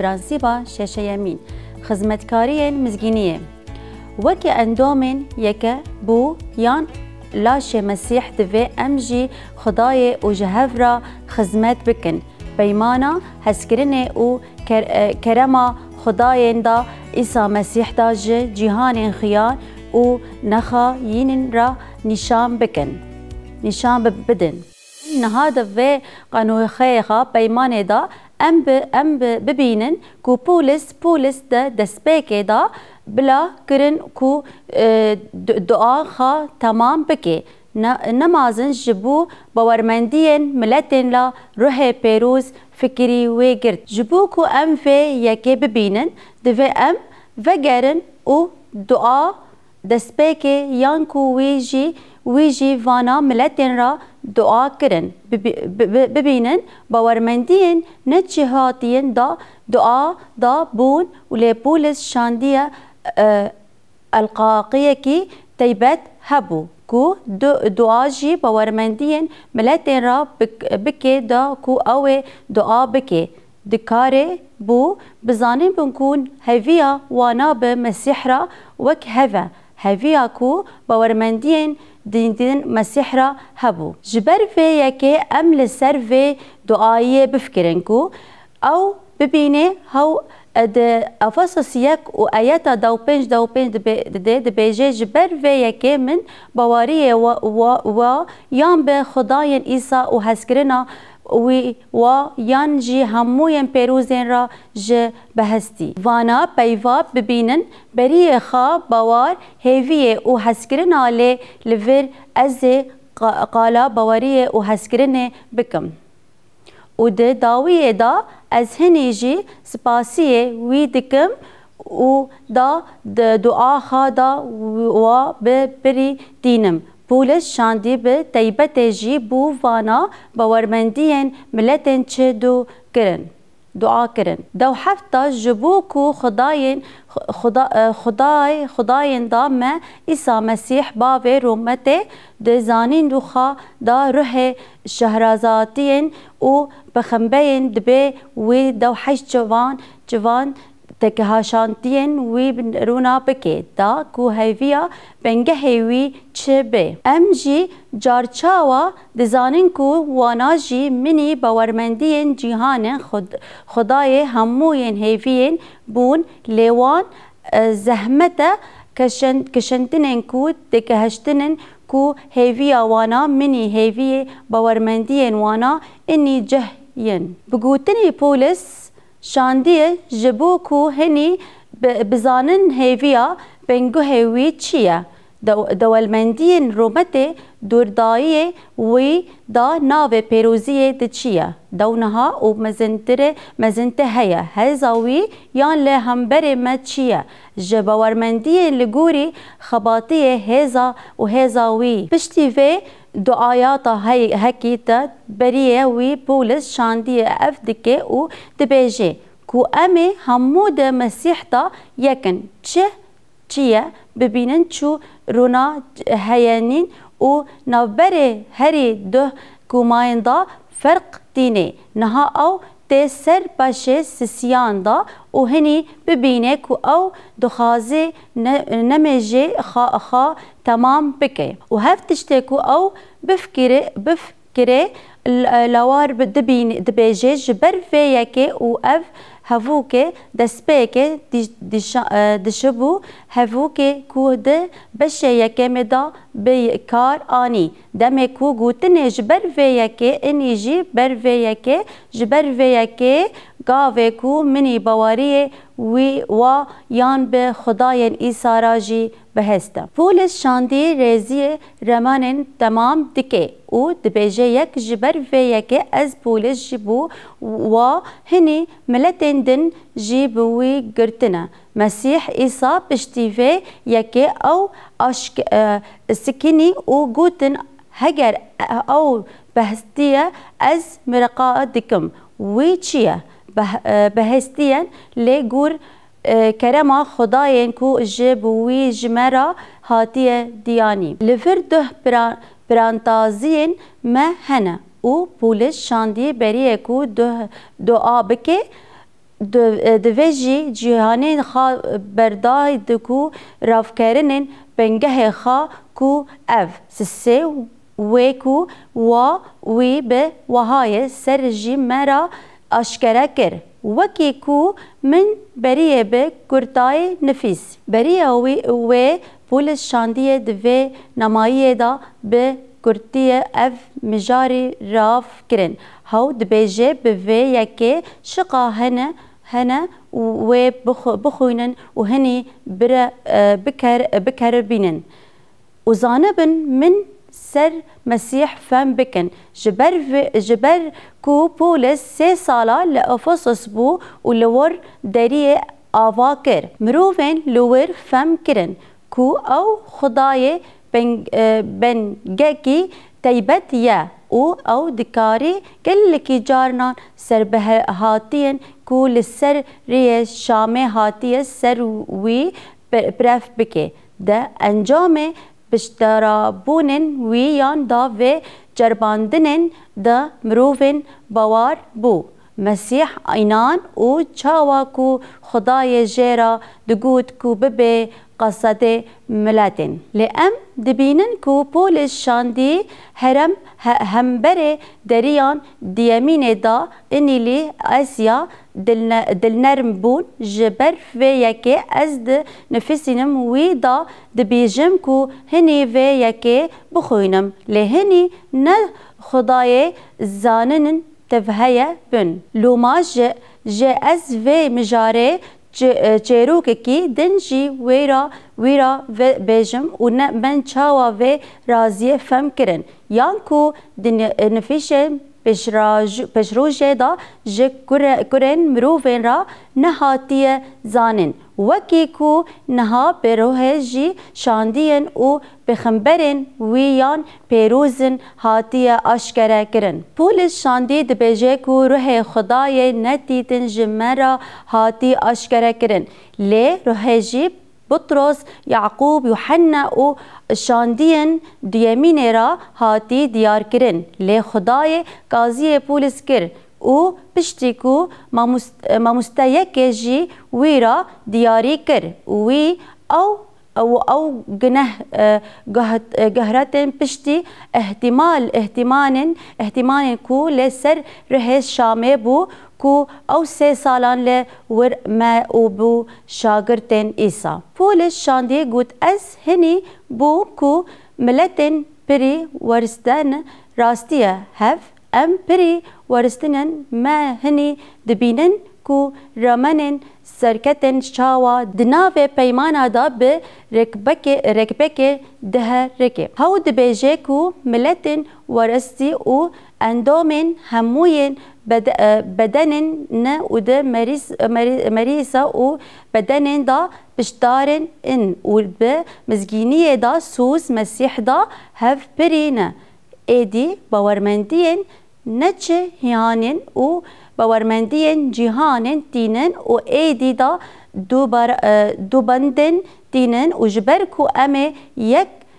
برانسيبا شاشيمين خزمتكاريين مزجينية وكي اندومن يكا بو يان لاش مسيح دفي امجي خداي وجهفرا خزمت بكن بيمانا هسكرني و كرما خداين دا إيسا مسيح دا جهان خيان و نخا ينن را نشان بكن نشان بدن نهادا في قانون خيخا بيمان دا ام ببينن كو بولس دا دسبيكي دا بلا كرن كو دعا خا تمام بكي نمازن جبو باورمندين ملتين لا روح بيروز فكري ويجرد جبو كو ام في يكي ببينن دفي ام فجرن و دعا دسبيكي يانكو ويجي فانا ملتين را دعا كرن ببينن باورمندين نتشهاتين دا دعا دا بون ولي بولس شاندية القاقية كي تيبت هبو كو دعاجي باورمندين ملتين را بكي دا كو اوي دعا بكي دكاري بو بزانين بنكون هفيا وانا بمسيحرا وك هفيا كو باورمندين دين مسيحرا هبو جبر في يكي ام لسر في دعاية بفكرنكو او ببيني هاو افاسس يك و اياتا دو بنج دبيجي جبر في يكي من بواريه و يان بخداين إيسا و هسكرنا و يانجي هموين بيروزين را ج بهستي وانا بيواب ببينن بريه خا بوار هيفيه و هسكرنا لي لفر ازي قالا بواريه و هسكرنه بكم و داويه دا از هنيجي سپاسيه وي دكم و دا دعا خا دا و ببري دينم بولس شاندي بتيبته جي بو وانا باورمندين ملتن چدو كرن دعا كرن دو حفتا جبوكو خداين دا ما إيسا مسيح باوي رومته دزانين دوخا دا روح شهرازاتين و بخنبين دبي و دو حش جوان تكهاشانتين وي بنرونا بكي دا كو هيفيا بنجهوي تشبه امجي جارچاوا دزانين كو واناجي مني باورمندين جهان خداي هموين هيفين بون ليوان زحمته كشنتنن كو تكهشتنن كو هيفيا وانا مني هيفي باورمندين وانا اني جهين بقوتني بولس شاندیه جبوکو هنی بزانن هیویا بنگو هیوی چیه دولمندین رومته دوردایه وی دا ناو پیروزیه ده چیه دونها و مزنته هیا هزاوی یان له همبر ما چیه جباورمندین لگوری خباطیه هزا و هزاوی پشتی و دعاياتا هكيتا بريه وي بولس شاندية افدكي و دبيجي كو امي همود مسيحتا يكن چيه ببينن چو رونا هيانين و نوبري هري ده كوماين دا فرق ديني نها او تسر باشي سسيان دا و هني ببينه كو او دخازي نمجي خا تمام بكي و هفتشتكو او بفكري لوار دبيجي جبر في يكي و اف هفوكي دسبيكي دشبو هفوكي كو ده بشي يكي مدا بكار آني دمي كو قوتني جبر في يكي اني جي بر في يكي جبر في يكي قاوه كو مني بواريه و يان بخداين إيسا راجي بهستا بولس شاندي ريزي رمانن تمام دكي و دبيجي يك جبر في يكي از بولس جيبو و هني ملتين دن جيبوي قرتنا مسيح إيسا بشتيفي يكي او سكيني و قوتن هجر او بهستية از مرقاء دكم ويتشيه بهستيا لغور كرما خداين كو جب وي جمرا هاتيه دياني لفرده برانتازين ما هنا و بولس شاندي بريه كو دعا بكي دویجی جیهانین خوا بردای دکو رافکرنن بنگه خوا کو اف سسه ویکو و وی به وهای سر جی مرا آشکره کر وکی کو من بریه به گرتای نفیس بریه وی پولس شاندیه دوی نمایه دا به گرتیه اف مجاری راف کرن هاو دبیجه به وی یکی شقا هنه و بخوینن و هنی بکر بینن و زانبن من سر مسیح فهم بکن جبر کو پولس 3 سالا لأفسس بو و لور دریه آوا کر مروفین لور فهم کرن کو او خدای بنگکی تیبت یا او دکاری گلکی جارنان سر به هاتین کو لسر ریه شامه هاتیه سر وی برف بکه ده انجام بشترابونن ویان دا و جرباندنن دا مروفن باور بو مسیح اینان او چاوا کو خدای جیرا دگود کو ببه قصد ملاتن لأم دبینن کو پولس شاندی هرم همبر دریان دیامین دا انیلی اسیا دل نرم بون جبر و یکی از نفسینم وی دا دبیجم کو هنی و یکی بخوینم لهنی نه خدای زانن تفهیه بن لوما جه از و مجاره چروک کی دنجی ویرا و بیجم و من چاوا و رازی فهم کرن یان کو نفیشم پشروجه دا جه کرن مروفین را نهاتی زانن وکی کو نها بروه جی شاندین و بخمبرن ویان پیروزن هاتی آشکره کرن پولس شاندی دبیجه کو روح خدای نتیتن جمرا هاتی آشکره کرن لی روح جی بطرس یعقوب یوحنا و شاندین دیمین را هاتی دیار کرن لی خدای قاضی پولس کر او پشتی کو ما مستیک جی وی را دیاری کر وی او گهرتن پشتی احتمال کو لسر رهش شامه بو کو او 3 سالان ل ور ما او بو شاگرتن ایسا پولس شاندی گوت از هنی بو کو ملتن پری ورستن راستیه هف ام پری ورستنن ما هنی دبینن کو رمنن سرکتن شاوا دناوه پیمانا دا به رکبک ده رکب هاو دبیجه کو ملتن ورستی و اندومن هموین بدنن نه و ده مریسا و بدنن دا بشتارن ان و به مزگینی دا سوز مسیح دا هف پرینه ایدی باورمندین نچه هیانین و باورمندین جهانن تینن و ایدی دا دو بندن تینن و جبرکو امه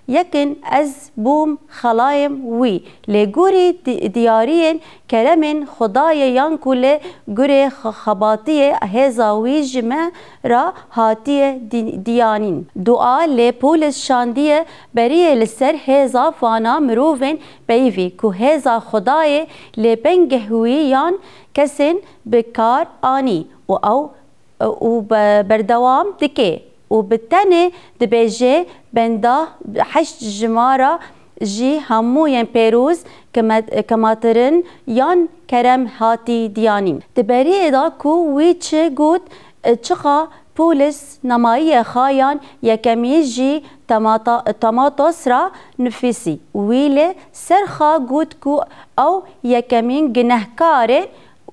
یکن از بوم خلایم وی لگوری دیارین کرمن خدای یانکو لگوری خباتی هزاوی جمع را هاتی دیانین دعا لپولس شاندیه بریه لسر هزا فانا مروفن بیوی که هزا خدای لبنگه هوی یان کسین بکار آنی و بردوام دکه و بالتاني دبيجي بندا 8 جمارة جي هموين بيروز كماترن يان كرم هاتي ديانين دبري ادا كو ويتشي قوت تشقا بولس نمائي خايان يكمي جي تماطوس را نفسي ويلي سرخا قوت كو او يكمين جنهكاري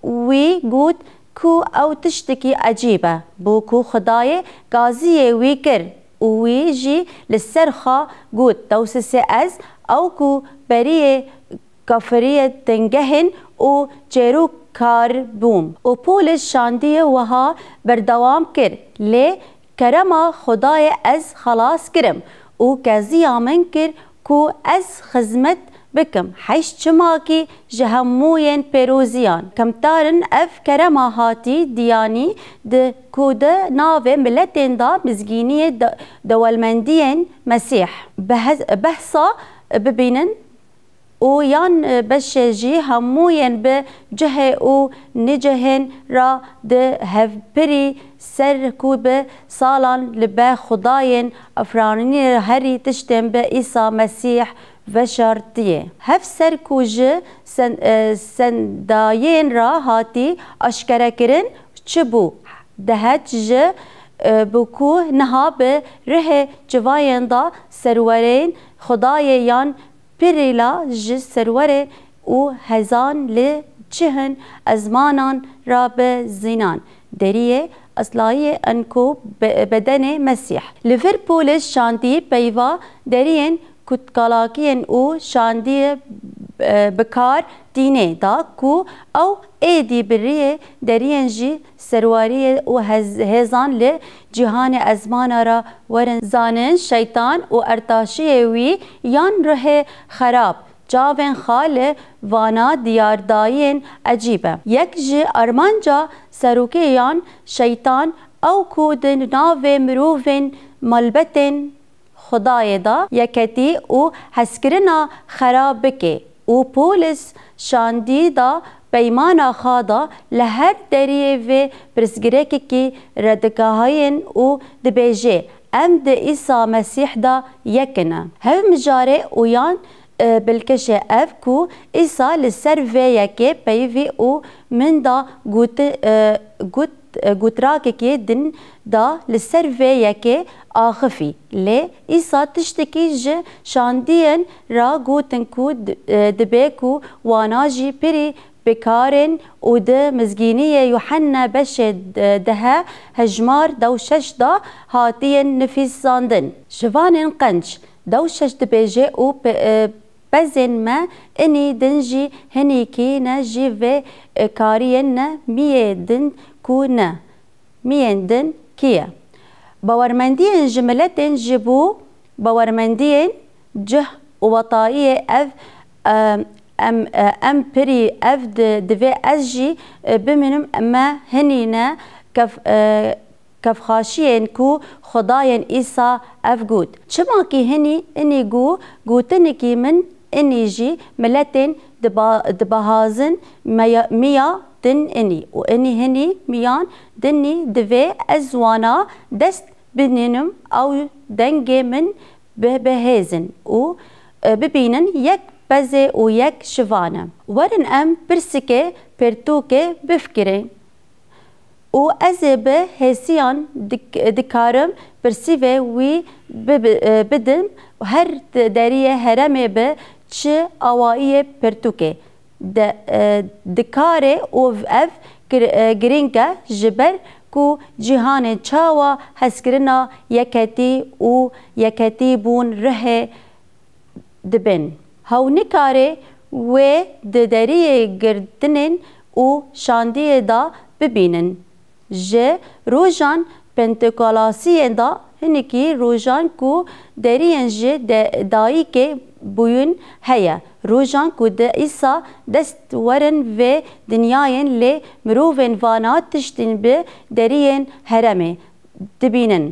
وي قوت کو او تشتکی عجیبه بو کو خدای قاضی وی کر وی جی لسرخا گوت توسسه از او کو بریه کفریه تنگهن و چیرو کار بوم و پولس شاندیه وها بردوام کر لی کرما خدای از خلاص کرم و کزی آمن کر کو از خدمت بكم حيش چماكي جهموين بيروزيان كمتارن اف كرما هاتي دياني د كوده ناوه ملتين دا مزگينية دولمندين مسيح بحثا ببينن و یان بشجی هموین به جه و نجهن را ده هفپری سر کوب سالان لبه خداین افرانی هری تشتم به عیسی مسیح و شرطیه هف سر کوج سنداین را هاتی اشکره کرن چبو دهت جه بکو نها به ره جواین دا سرورین خدای یان پریلا جز سروره و هزان ل چهن ازمانان را به زینان دریه اصلایی انکو بدن مسیح لیورپول شاندی پیوا درین کتکالاکین او شاندی بکار دینه دا کو او ایدی بریه درین جی سرواری و هزان ل جهان ازمان را ورن زانن شیطان و ارتاشی وی یان ره خراب جاوین خال وانا دیارداین عجیبه یک جی ارمانجا سروکی یان شیطان او کودن ناو مروفن ملبتن خدای دا یکتی و حسکرنا خراب بکه و پولس شاندی دا پیمانا خادا لهر دریه و پرسگرکی که ردگاهین و دبیجه ام ده عیسی مسیح دا یکنه هف مجاره اویان بالکشه اف کو عیسی لسر و یکی پیوی و من دا گوتراکی که دن دا لسر و یکی آخفی لی عیسی تشتکی جه شاندین را گوتن کو دبی کو واناجی پری بكارن ود مزجينية يوحنا بش دها هجمار دوشش دا هاتين نفيس زاندن شفانن قنش دوشش دبيجي و بزن ما اني دنجي هنيكي نجي في كارين مية دن كونا مية دن كيا باورمندين جملتين جبو باورمندين جه وطائية اف ام بري اف دفي ازجي بمنم ما هنينا كف خاشين كو خداين عيسى اف جود شماكي هني اني جوتنكي من اني جي ملتين دبهازن ميا دن اني واني هني ميان دني دفي ازوانا دست بنينم او دنجي من بهزن و ببينن يك بزه و یک شوانه ورن ام برسکه پرتوکه بفکرین و از به حسیان دکارم برسیوه وی بدم هر دریه هرمه به چه آوایی پرتوکه دکاره و اف گرینگه جبر کو جهان چاوا هسکرنا یکتی و یکتی بون ره دبن هاو نکاره و دریه گردنن و شاندیه دا ببینن جه روژان پنتکالاسی دا هنکی روژان کو درین جه دایی که بوین هیا روژان کو ده ایسا دست ورن و دنیاین لی مروفن وانات تشتین به درین هرمه دبینن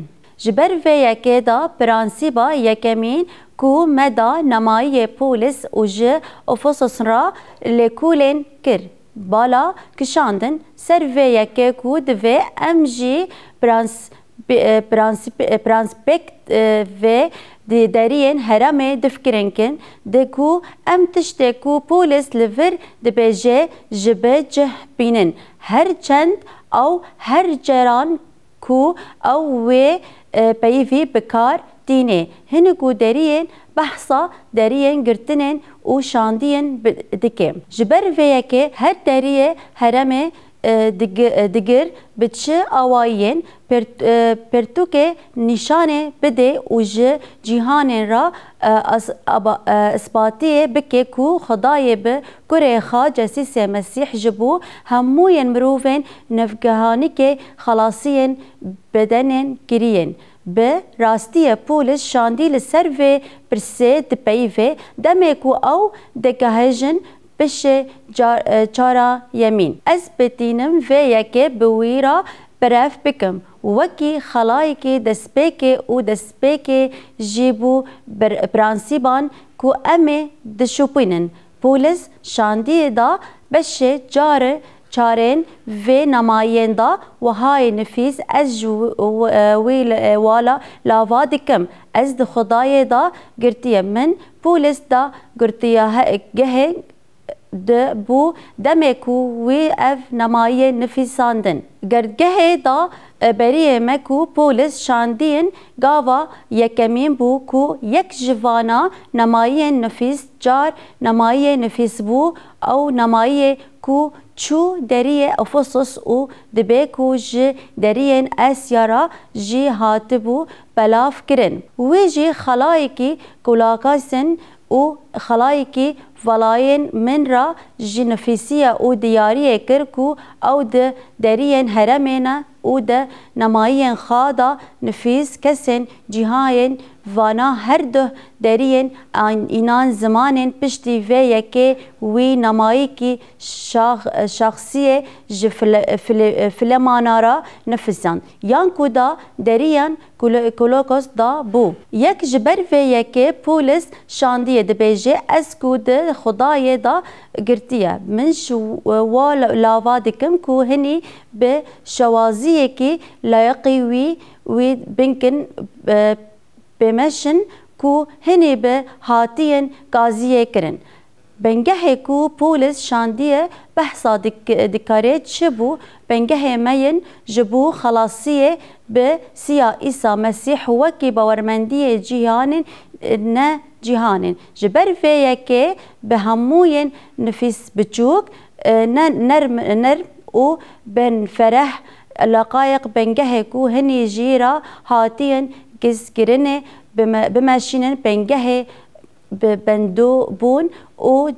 جبر و یکی دا پرانسیبا یکمین کو مدا نمایی پولیس و جه افسوس را لکولن کر بالا کشاندن سر و یکی کو دوی ام جی پرانسپکت و درین هرمه دفکرن کن دکو ام تشته کو پولیس لور دبیجه جبه جه بینن هر چند او هر جران کو او و پیوی بکار دینه هنگو درین بحثا درین گرتنن و شاندین دکم جبر ویکه هر دریه هرمه دگر بچه آوائین پرتوکه نشانه بده و جهان را اثباتیه بکه کو خدای به گره خا جسیس مسیح جبو هموین مروفین نفگهانی که خلاصین بدنن گرین به راستی پولس شاندی لسر و پرسه دپیوه دمکو او دگهجن بشه چارا یمین از بتینم و یکی بویرا برف بکم وکی خلایی که دسپیک و دسپیک جیبو برانسیبان کو امه دشوپینن پولس شاندی دا بشه چارن و نماین دا و های نفیس از والا لاوا دکم از د خدای دا گرتیه من پولس دا گرتیه گه بو دمکو وی اف نمای نفیساندن گردگه دا بریه مکو پولس شاندین گاوا یکمین بو کو یک جوانا نمای نفیس جار نمای نفیس بو او نمای کو چو دریه افسوس او دبیکو جی دریه اسیارا جی هاتبو بلاف کرن وی جی خلایی کی کلاکاسن او خلایی کی ولاین من را جنفیسیه او دیاریه کرکو او د درین هرمینه او د نمایین خادا نفیس کسین جهاین وانا هر ده درین اینان زمانین پشتی و یکی وی نمایی کی شخصیه فلمانا را نفسان یان کودا درین کلوکوس دا بو یک جبر و یکی پولس شاندیه دبیجه از کود خدای دا گرتیه من شو لاوا دکم کو هنی به شوازیه کی لایقی وی بنکن بمشن کو هنی به هاتین قاضیه کرن بنگه کو پولس شاندیه بحثا دکاره چبو بنگه مین جبو خلاصیه به سیا عیسی مسیح وکی باورمندی جهان نه جهان جبر فيه که به هموین نفیس بچوک نرم و بن فرح لقایق بنگه کو هنی جیرا هاتین گزگرنه بمشینن بنگه بندو بون و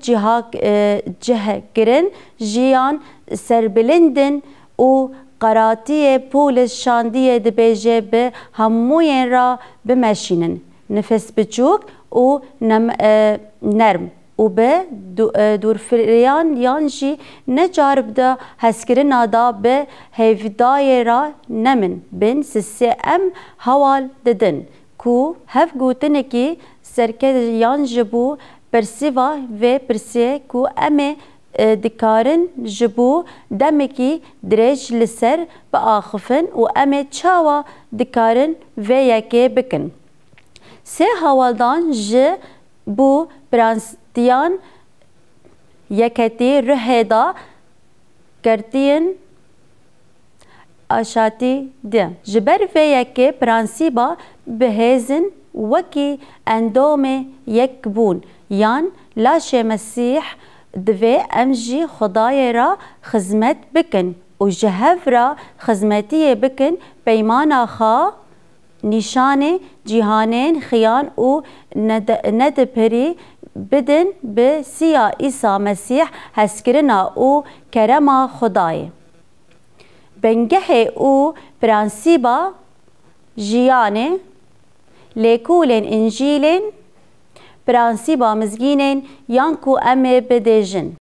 جه گرن جیان سربلندن و قراتی پولس شاندیه دبیجه به هموین را بمشینن نفس بچوک و نرم و به دورفریان یانجی نجارب ده هسکرنا دا به هیفدای را نمن بین سسی ام حوال ددن کو هف گوتنه کی سرکه یانجبو پرسیوا و پرسیه کو امه دکارن جبو دمکی درج لسر با آخفن و امه چاوا دکارن و یکی بکن سه حوالدان ج بو پرانستیان یکتی رهدا کرتین آشاتی ده جبر و یکی پرانسیبا بهزن وکی اندوم یک بون یان لاش مسیح دوی امجی خدای را خدمت بکن و جهف را خدمتی بکن پیمان خا نشان جهانین خیان و ندپری بدن به سیا عیسی مسیح هسکرنا و کرما خدای بنگه او پرانسیبا جیانه لیکولن انجیلن پرانسیبا مزگینن یانکو امه بدیجن